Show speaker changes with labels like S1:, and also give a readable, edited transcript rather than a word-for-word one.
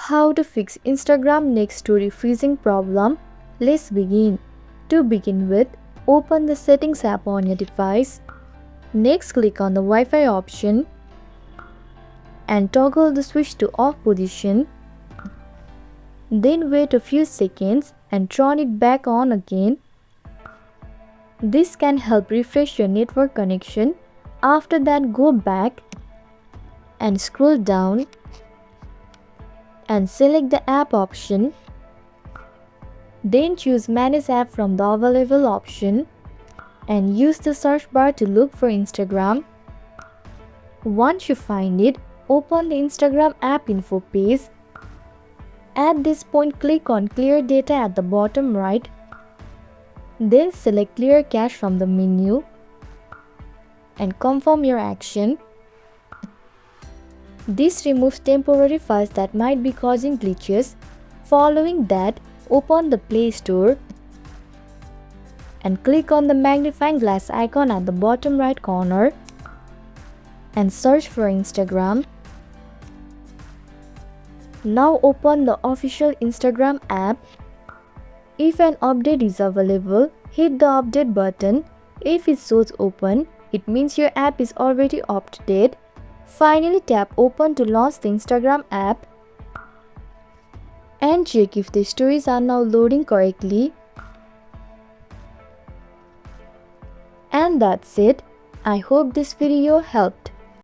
S1: How to fix Instagram next story freezing problem? Let's begin. To begin with, open the Settings app on your device. Next, click on the Wi-Fi option and toggle the switch to off position. Then wait a few seconds and turn it back on again. This can help refresh your network connection. After that, go back and scroll down and select the app option. Then choose Manage app from the available option and use the search bar to look for Instagram. Once you find it, open the Instagram app info page. At this point, click on Clear Data at the bottom right. Then select Clear Cache from the menu and confirm your action. This removes temporary files that might be causing glitches. Following that, open the Play Store and click on the magnifying glass icon at the bottom right corner and search for Instagram. Now open the official Instagram app. If an update is available, hit the update button. If it shows open, it means your app is already up to date. Finally, tap open to launch the Instagram app and check if the stories are now loading correctly. And that's it. I hope this video helped.